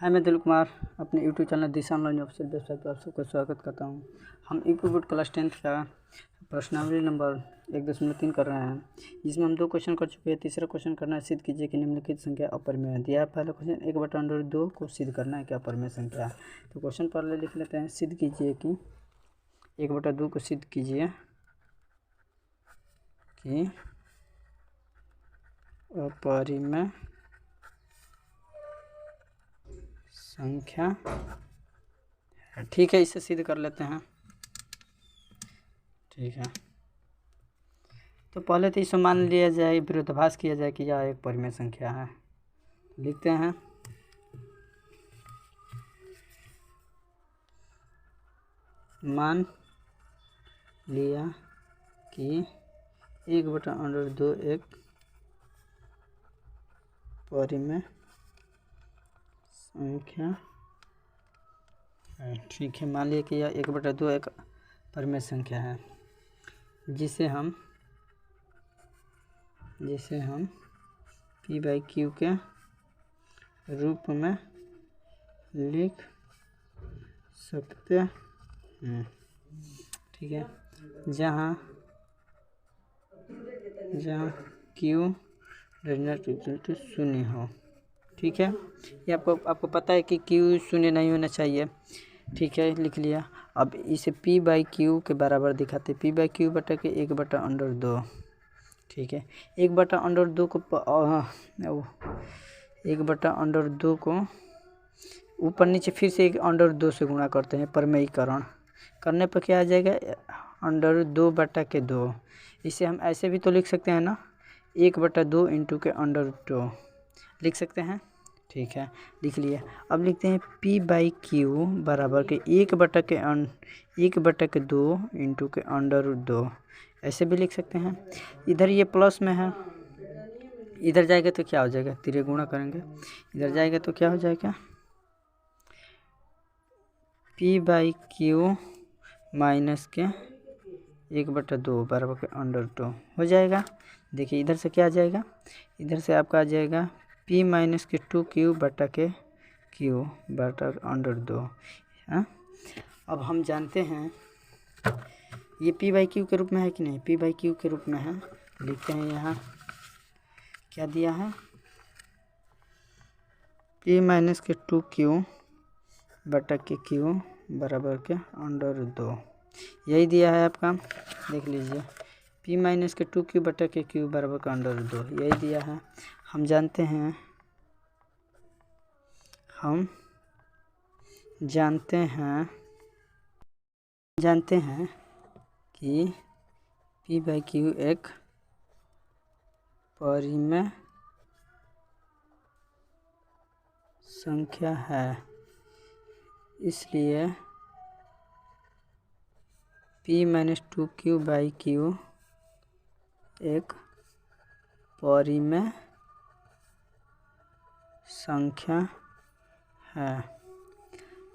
हाय, मैं दिल कुमार अपने यूट्यूब चैनल दिशा ऑनलाइन ऑफिशियल वेबसाइट पर आप सबका स्वागत करता हूं। हम ईपी बोर्ड क्लास 10th का प्रश्नावली नंबर 1.3 कर रहे हैं, जिसमें हम 2 क्वेश्चन कर चुके हैं। तीसरा क्वेश्चन करना है, सिद्ध कीजिए कि निम्नलिखित संख्या अपरिमेय है। दिया है पहला क्वेश्चन 1/√2 को सिद्ध करना है कि अपरिमेय संख्या है। तो क्वेश्चन पहले लिख लेते हैं, सिद्ध कीजिए कि 1/2 को सिद्ध कीजिए कि अपरिमेय संख्या है। ठीक है, इसे सिद्ध कर लेते हैं। ठीक है, तो पहले तो इसे मान लिया जाए, विरोधाभास किया जाए कि यह एक परिमेय संख्या है। लिखते हैं, मान लिया कि 1/√2 एक परिमेय संख्या है। ठीक है, मान लिया कि यह 1/2 एक परिमेय संख्या है, जिसे हम P/Q के रूप में लिख सकते हैं। ठीक है, जहाँ Q > 0 हो। ठीक है, ये आपको पता है कि Q 0 नहीं होना चाहिए। ठीक है, लिख लिया। अब इसे P/Q के बराबर दिखाते, P/Q बटा के 1/√2। ठीक है, 1/√2 को 1/√2 को ऊपर नीचे फिर से 1/2 से गुणा करते हैं। परिमेयीकरण करने पर क्या आ जाएगा, √2/2। इसे हम ऐसे भी तो लिख सकते हैं ना, 1/2 इंटू के √2 लिख सकते हैं। ठीक है, लिख लिया। अब लिखते हैं P/Q बराबर के 1/2 इंटू के √2। ऐसे भी लिख सकते हैं। इधर ये प्लस में है, इधर जाएगा तो क्या हो जाएगा, तिरे गुणा करेंगे, इधर जाएगा तो क्या हो जाएगा, P/Q माइनस के 1/2 बराबर के √2 हो जाएगा। देखिए इधर से क्या आ जाएगा, इधर से आपका आ जाएगा P माइनस के 2Q बटा के Q बटा √2। हाँ, अब हम जानते हैं ये P/Q के रूप में है कि नहीं, P/Q के रूप में है। लिखते हैं, यहाँ क्या दिया है, P माइनस के 2Q बटा के Q बराबर के √2, यही दिया है आपका। देख लीजिए, P माइनस के 2Q बटा के Q बराबर का √2, यही दिया है। हम जानते हैं कि P/Q एक परिमेय संख्या है, इसलिए P माइनस 2Q/Q एक परिमेय संख्या है,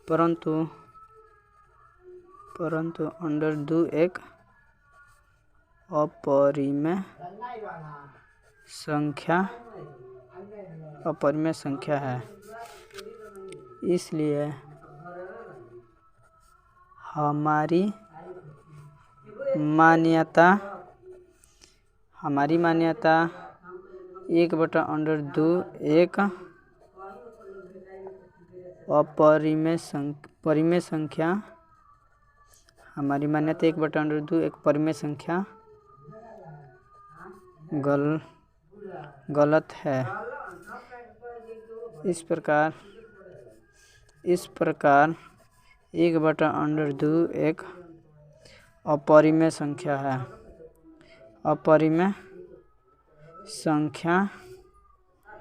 परंतु √2 एक अपरिमेय संख्या है। इसलिए हमारी मान्यता 1/2 एक परिमेय संख्या, हमारी मान्यता 1/2 एक परिमेय संख्या गलत है। इस प्रकार 1/2 एक अपरिमेय संख्या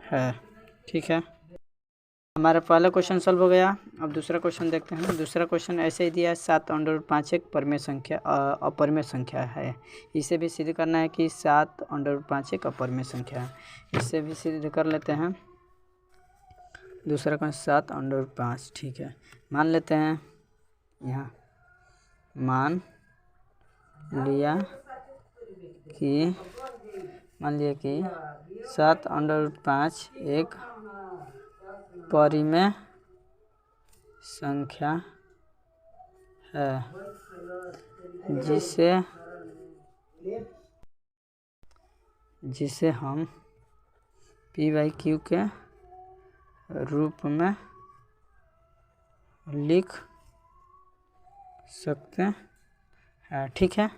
है। ठीक है, हमारा पहला क्वेश्चन सॉल्व हो गया। अब दूसरा क्वेश्चन देखते हैं। दूसरा क्वेश्चन ऐसे ही दिया है, 7/5 एक अपरिमेय संख्या है। इसे भी सिद्ध करना है कि 7/5 एक अपरिमेय संख्या है। इसे भी सिद्ध कर लेते हैं। दूसरा क्वेश्चन 7/5। ठीक है, मान लेते हैं, यहाँ मान लिया कि 7/5 एक परिमेय संख्या है जिसे हम p/q के रूप में लिख सकते हैं। ठीक है,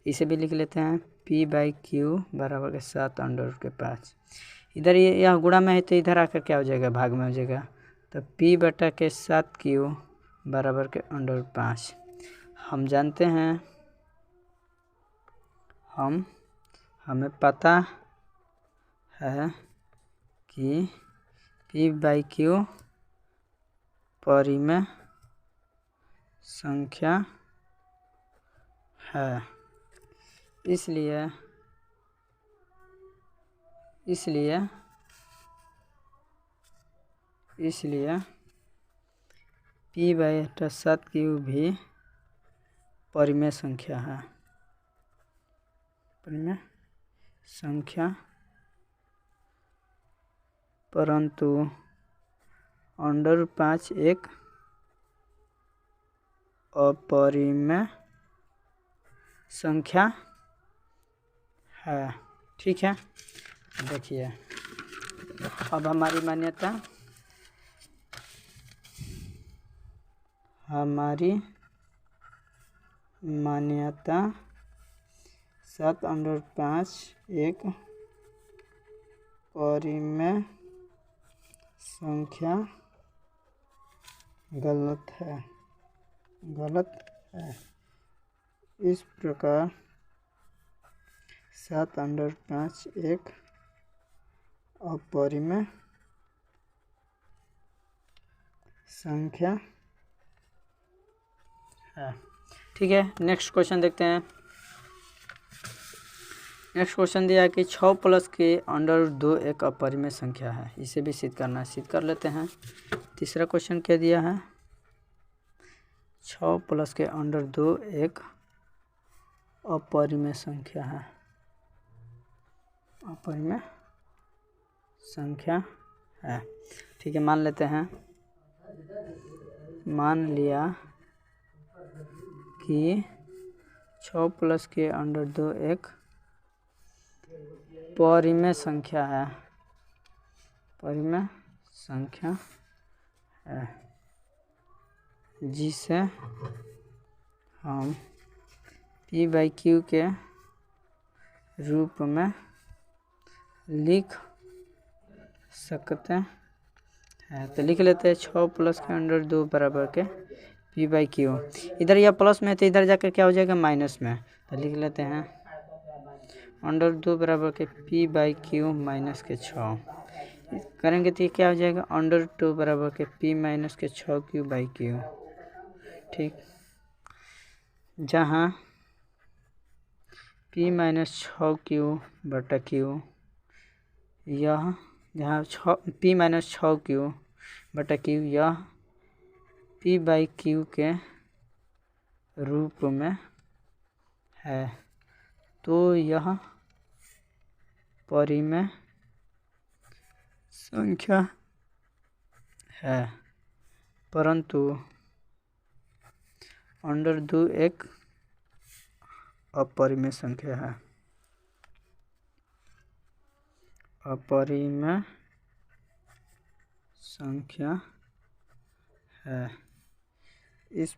इसे भी लिख लेते हैं p/q बराबर के 7√5। इधर ये यह गुणा में है तो इधर आकर क्या हो जाएगा, भाग में हो जाएगा। तो p/7q बराबर के √5। हम जानते हैं, हमें पता है कि p/q परिमेय संख्या है, इसलिए p/7q भी परिमेय संख्या है। परिमेय संख्या, परंतु √5 एक अपरिमेय संख्या है। ठीक है, देखिए अब हमारी मान्यता 7/5 एक परिमेय संख्या गलत है। इस प्रकार 7/5 एक अपरिमेय संख्या है। ठीक है, नेक्स्ट क्वेश्चन देखते हैं। नेक्स्ट क्वेश्चन दिया है कि 6 प्लस के √2 एक अपरिमेय संख्या है। इसे भी सिद्ध करना है, सिद्ध कर लेते हैं। तीसरा क्वेश्चन क्या दिया है, 6 प्लस के √2 एक अपरिमेय संख्या है। अपरिमेय संख्या है। ठीक है, मान लेते हैं। मान लिया कि 6 प्लस के √2 एक परिमेय संख्या है। परिमेय संख्या है जिसे हम p/q के रूप में लिख सकते हैं। तो लिख लेते हैं 6 प्लस के √2 बराबर के p/q। इधर यह प्लस में है तो इधर जाकर क्या हो जाएगा, माइनस में। तो लिख लेते हैं √2 बराबर के p/q माइनस के 6 करेंगे तो ये क्या हो जाएगा, √2 बराबर के p माइनस के 6q/q। ठीक, जहाँ p माइनस 6q/q यह, जहाँ p माइनस 6q/q यह p/q के रूप में है, तो यह परिमेय संख्या है। परंतु √2 एक अपरिमेय संख्या है। अपरिमेय संख्या है। इस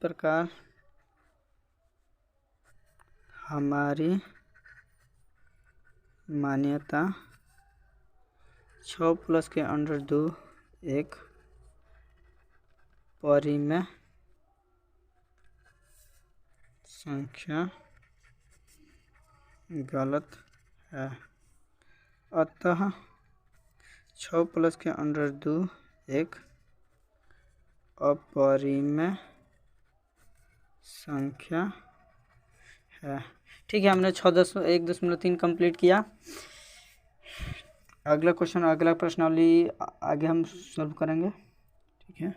प्रकार हमारी मान्यता 6 प्लस के √2 एक परिमेय संख्या गलत है। अतः 6 प्लस के √2 एक अपरिमेय संख्या है। ठीक है, हमने 6.1.3 कंप्लीट किया। अगला क्वेश्चन, अगला प्रश्नावली आगे हम सॉल्व करेंगे। ठीक है।